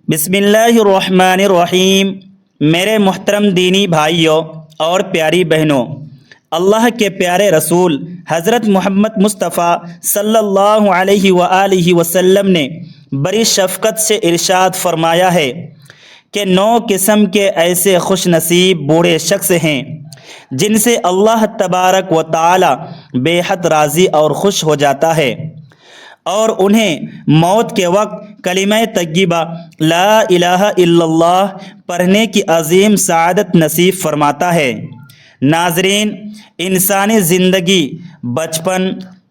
بسم اللہ الرحمن الرحیم۔ میرے محترم دینی بھائیوں اور پیاری بہنوں، اللہ کے پیارے رسول حضرت محمد مصطفیٰ صلی اللہ علیہ وآلہ وسلم نے بڑی شفقت سے ارشاد فرمایا ہے کہ 9 قسم کے ایسے خوش نصیب بوڑھے شخص ہیں جن سے اللہ تبارک و تعالی بے حد راضی اور خوش ہو جاتا ہے، اور انہیں موت کے وقت کلمہ طیبہ لا الہ الا اللہ پڑھنے کی عظیم سعادت نصیب فرماتا ہے۔ ناظرین، انسانی زندگی بچپن،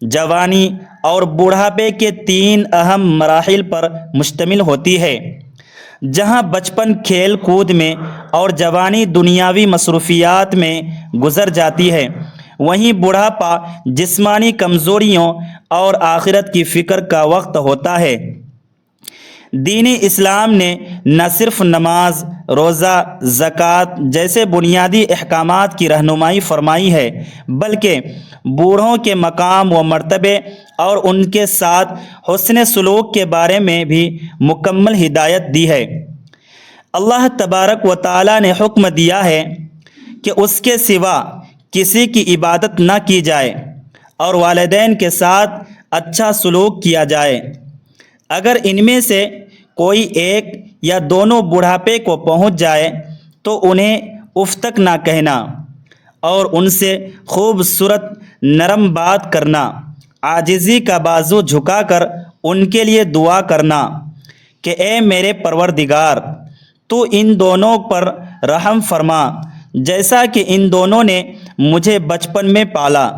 جوانی اور بوڑھاپے کے 3 اہم مراحل پر مشتمل ہوتی ہے۔ جہاں بچپن کھیل کود میں اور جوانی دنیاوی مصروفیات میں گزر جاتی ہے، وہیں بڑھاپا جسمانی کمزوریوں اور آخرت کی فکر کا وقت ہوتا ہے۔ دین اسلام نے نہ صرف نماز، روزہ، زکوٰۃ جیسے بنیادی احکامات کی رہنمائی فرمائی ہے، بلکہ بوڑھوں کے مقام و مرتبے اور ان کے ساتھ حسن سلوک کے بارے میں بھی مکمل ہدایت دی ہے۔ اللہ تبارک و تعالی نے حکم دیا ہے کہ اس کے سوا کسی کی عبادت نہ کی جائے اور والدین کے ساتھ اچھا سلوک کیا جائے۔ اگر ان میں سے کوئی ایک یا دونوں بڑھاپے کو پہنچ جائے تو انہیں اف تک نہ کہنا، اور ان سے خوبصورت نرم بات کرنا، عاجزی کا بازو جھکا کر ان کے لیے دعا کرنا کہ اے میرے پروردگار، تو ان دونوں پر رحم فرما جیسا کہ ان دونوں نے مجھے بچپن میں پالا۔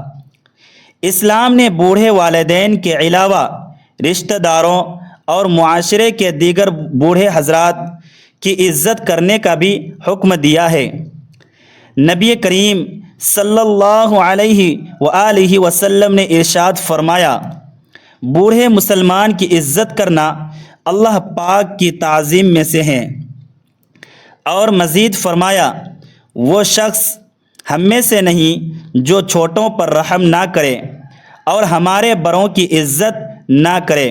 اسلام نے بوڑھے والدین کے علاوہ رشتہ داروں اور معاشرے کے دیگر بوڑھے حضرات کی عزت کرنے کا بھی حکم دیا ہے۔ نبی کریم صلی اللہ علیہ وآلہ وسلم نے ارشاد فرمایا، بوڑھے مسلمان کی عزت کرنا اللہ پاک کی تعظیم میں سے ہے، اور مزید فرمایا، وہ شخص ہم میں سے نہیں جو چھوٹوں پر رحم نہ کرے اور ہمارے بڑوں کی عزت نہ کرے۔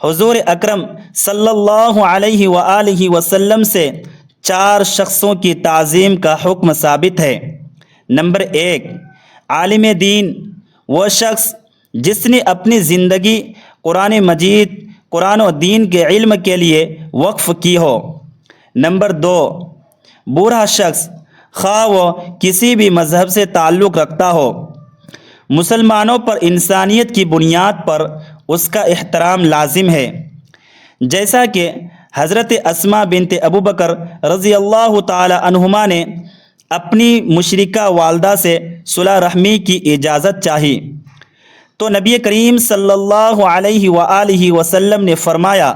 حضور اکرم صلی اللہ علیہ وآلہ وسلم سے 4 شخصوں کی تعظیم کا حکم ثابت ہے۔ نمبر 1، عالم دین، وہ شخص جس نے اپنی زندگی قرآن مجید، قرآن و دین کے علم کے لیے وقف کی ہو۔ نمبر 2، بوڑھا شخص، خواہ وہ کسی بھی مذہب سے تعلق رکھتا ہو، مسلمانوں پر انسانیت کی بنیاد پر اس کا احترام لازم ہے، جیسا کہ حضرت اسماء بنت ابو بکر رضی اللہ تعالی عنہما نے اپنی مشرکہ والدہ سے صلہ رحمی کی اجازت چاہی تو نبی کریم صلی اللہ علیہ وآلہ وسلم نے فرمایا،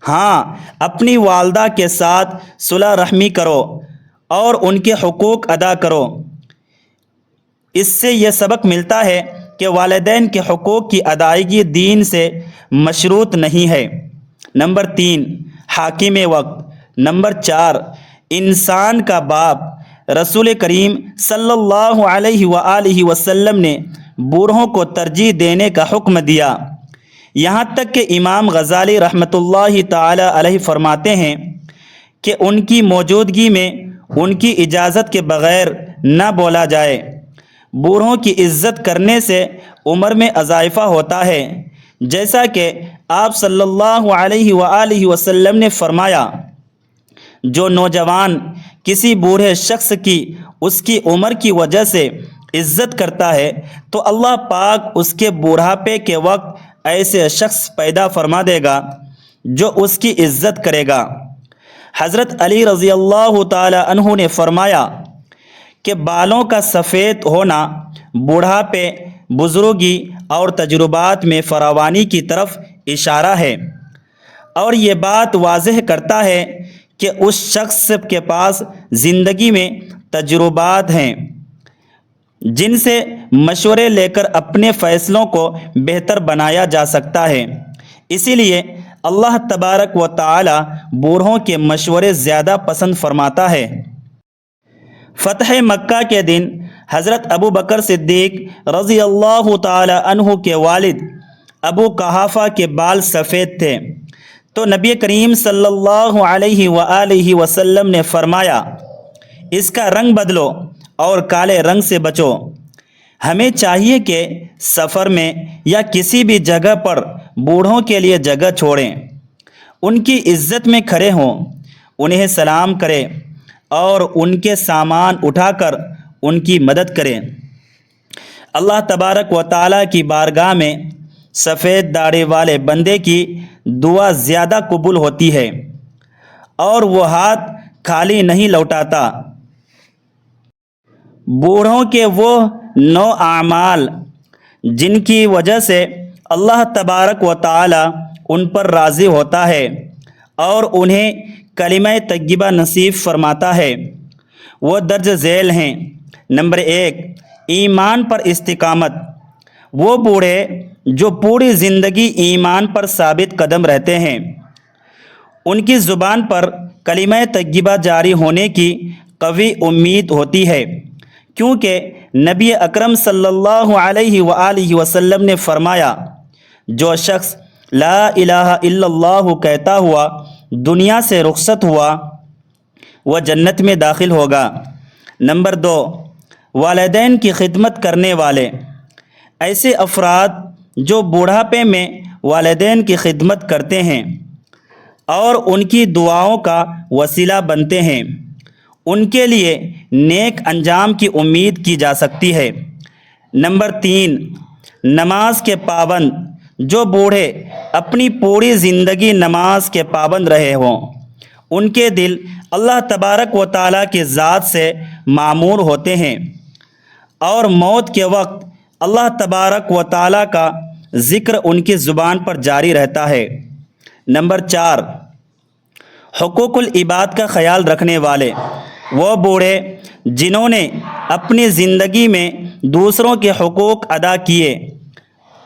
ہاں، اپنی والدہ کے ساتھ صلہ رحمی کرو اور ان کے حقوق ادا کرو۔ اس سے یہ سبق ملتا ہے کہ والدین کے حقوق کی ادائیگی دین سے مشروط نہیں ہے۔ نمبر 3، حاکم وقت۔ نمبر 4، انسان کا باپ۔ رسول کریم صلی اللہ علیہ وآلہ وسلم نے بوڑھوں کو ترجیح دینے کا حکم دیا، یہاں تک کہ امام غزالی رحمۃ اللہ تعالی علیہ فرماتے ہیں کہ ان کی موجودگی میں ان کی اجازت کے بغیر نہ بولا جائے۔ بوڑھوں کی عزت کرنے سے عمر میں اضافہ ہوتا ہے، جیسا کہ آپ صلی اللہ علیہ وآلہ وسلم نے فرمایا، جو نوجوان کسی بوڑھے شخص کی اس کی عمر کی وجہ سے عزت کرتا ہے تو اللہ پاک اس کے بوڑھاپے کے وقت ایسے شخص پیدا فرما دے گا جو اس کی عزت کرے گا۔ حضرت علی رضی اللہ تعالی عنہ نے فرمایا کہ بالوں کا سفید ہونا بوڑھاپے، بزرگی اور تجربات میں فراوانی کی طرف اشارہ ہے، اور یہ بات واضح کرتا ہے کہ اس شخص کے پاس زندگی میں تجربات ہیں جن سے مشورے لے کر اپنے فیصلوں کو بہتر بنایا جا سکتا ہے۔ اسی لیے اللہ تبارک و تعالی بوڑھوں کے مشورے زیادہ پسند فرماتا ہے۔ فتح مکہ کے دن حضرت ابو بکر صدیق رضی اللہ تعالی عنہ کے والد ابو قحافہ کے بال سفید تھے، تو نبی کریم صلی اللہ علیہ وآلہ وسلم نے فرمایا اس کا رنگ بدلو اور کالے رنگ سے بچو۔ ہمیں چاہیے کہ سفر میں یا کسی بھی جگہ پر بوڑھوں کے لیے جگہ چھوڑیں، ان کی عزت میں کھڑے ہوں، انہیں سلام کریں اور ان کے سامان اٹھا کر ان کی مدد کریں۔ اللہ تبارک و تعالیٰ کی بارگاہ میں سفید داڑھی والے بندے کی دعا زیادہ قبول ہوتی ہے اور وہ ہاتھ خالی نہیں لوٹاتا۔ بوڑھوں کے وہ 9 اعمال جن کی وجہ سے اللہ تبارک و تعالی ان پر راضی ہوتا ہے اور انہیں کلمہ طیبہ نصیب فرماتا ہے، وہ درج ذیل ہیں۔ نمبر 1، ایمان پر استقامت۔ وہ بوڑھے جو پوری زندگی ایمان پر ثابت قدم رہتے ہیں، ان کی زبان پر کلمہ طیبہ جاری ہونے کی قوی امید ہوتی ہے، کیونکہ نبی اکرم صلی اللہ علیہ وآلہ وسلم نے فرمایا جو شخص لا الہ الا اللہ کہتا ہوا دنیا سے رخصت ہوا وہ جنت میں داخل ہوگا۔ نمبر 2، والدین کی خدمت کرنے والے۔ ایسے افراد جو بوڑھاپے میں والدین کی خدمت کرتے ہیں اور ان کی دعاؤں کا وسیلہ بنتے ہیں، ان کے لیے نیک انجام کی امید کی جا سکتی ہے۔ نمبر 3، نماز کے پابند۔ جو بوڑھے اپنی پوری زندگی نماز کے پابند رہے ہوں، ان کے دل اللہ تبارک و تعالیٰ کی ذات سے معمور ہوتے ہیں اور موت کے وقت اللہ تبارک و تعالیٰ کا ذکر ان کی زبان پر جاری رہتا ہے۔ نمبر 4، حقوق العباد کا خیال رکھنے والے۔ وہ بوڑھے جنہوں نے اپنی زندگی میں دوسروں کے حقوق ادا کیے،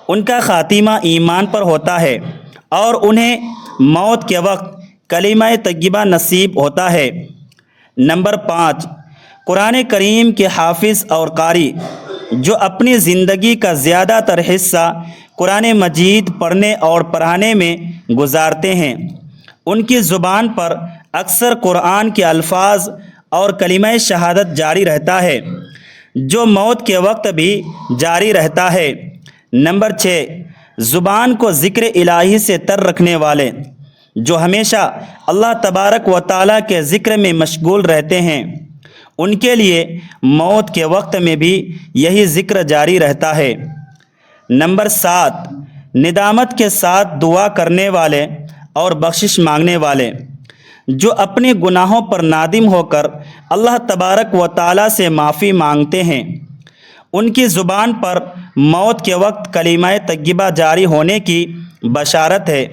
ان کا خاتمہ ایمان پر ہوتا ہے اور انہیں موت کے وقت کلمہ طیبہ نصیب ہوتا ہے۔ نمبر 5، قرآن کریم کے حافظ اور قاری۔ جو اپنی زندگی کا زیادہ تر حصہ قرآن مجید پڑھنے اور پڑھانے میں گزارتے ہیں، ان کی زبان پر اکثر قرآن کے الفاظ اور کلمہ شہادت جاری رہتا ہے، جو موت کے وقت بھی جاری رہتا ہے۔ نمبر 6، زبان کو ذکر الہی سے تر رکھنے والے۔ جو ہمیشہ اللہ تبارک و تعالیٰ کے ذکر میں مشغول رہتے ہیں، ان کے لیے موت کے وقت میں بھی یہی ذکر جاری رہتا ہے۔ نمبر 7، ندامت کے ساتھ دعا کرنے والے اور بخشش مانگنے والے۔ جو اپنے گناہوں پر نادم ہو کر اللہ تبارک و تعالیٰ سے معافی مانگتے ہیں، ان کی زبان پر موت کے وقت کلمہ طیبہ جاری ہونے کی بشارت ہے۔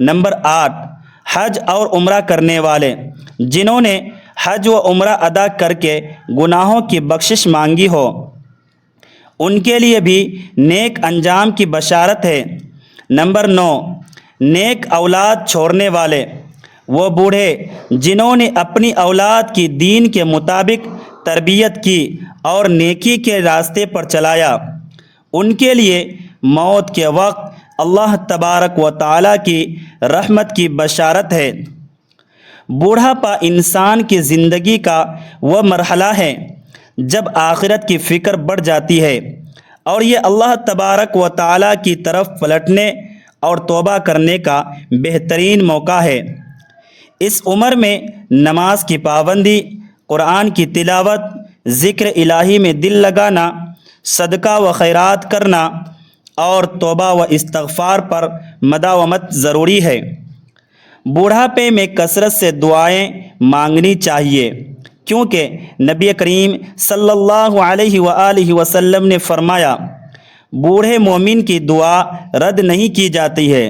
نمبر 8، حج اور عمرہ کرنے والے۔ جنہوں نے حج و عمرہ ادا کر کے گناہوں کی بخشش مانگی ہو، ان کے لیے بھی نیک انجام کی بشارت ہے۔ نمبر 9، نیک اولاد چھوڑنے والے۔ وہ بوڑھے جنہوں نے اپنی اولاد کی دین کے مطابق تربیت کی اور نیکی کے راستے پر چلایا، ان کے لیے موت کے وقت اللہ تبارک و تعالیٰ کی رحمت کی بشارت ہے۔ بوڑھاپا انسان کی زندگی کا وہ مرحلہ ہے جب آخرت کی فکر بڑھ جاتی ہے، اور یہ اللہ تبارک و تعالیٰ کی طرف پلٹنے اور توبہ کرنے کا بہترین موقع ہے۔ اس عمر میں نماز کی پابندی، قرآن کی تلاوت، ذکر الہی میں دل لگانا، صدقہ و خیرات کرنا اور توبہ و استغفار پر مداومت ضروری ہے۔ بوڑھاپے میں کثرت سے دعائیں مانگنی چاہیے، کیونکہ نبی کریم صلی اللہ علیہ وآلہ وسلم نے فرمایا بوڑھے مومن کی دعا رد نہیں کی جاتی ہے۔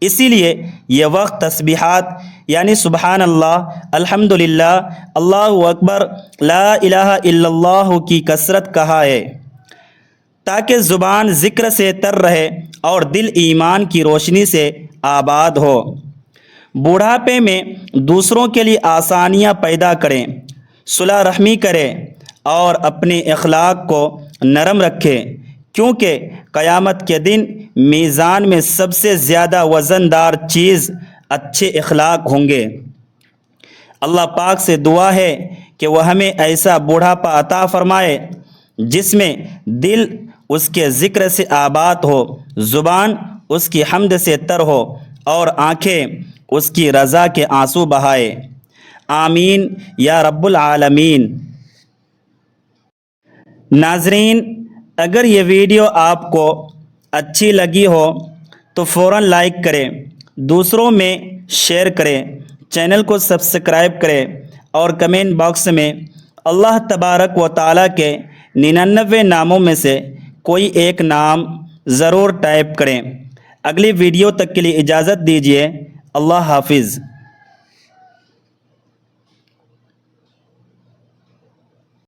اسی لیے یہ وقت تسبیحات یعنی سبحان اللہ، الحمدللہ، اللہ اکبر، لا الہ الا اللہ کی کثرت کہا ہے، تاکہ زبان ذکر سے تر رہے اور دل ایمان کی روشنی سے آباد ہو۔ بوڑھاپے میں دوسروں کے لیے آسانیاں پیدا کریں، صلح رحمی کریں اور اپنے اخلاق کو نرم رکھیں، کیونکہ قیامت کے دن میزان میں سب سے زیادہ وزن دار چیز اچھے اخلاق ہوں گے۔ اللہ پاک سے دعا ہے کہ وہ ہمیں ایسا بوڑھاپا عطا فرمائے جس میں دل اس کے ذکر سے آباد ہو، زبان اس کی حمد سے تر ہو اور آنکھیں اس کی رضا کے آنسو بہائے۔ آمین یا رب العالمین۔ ناظرین، اگر یہ ویڈیو آپ کو اچھی لگی ہو تو فوراً لائک کریں، دوسروں میں شیئر کریں، چینل کو سبسکرائب کریں اور کمنٹ باکس میں اللہ تبارک و تعالیٰ کے 99 ناموں میں سے کوئی ایک نام ضرور ٹائپ کریں۔ اگلی ویڈیو تک کے لیے اجازت دیجیے۔ اللہ حافظ۔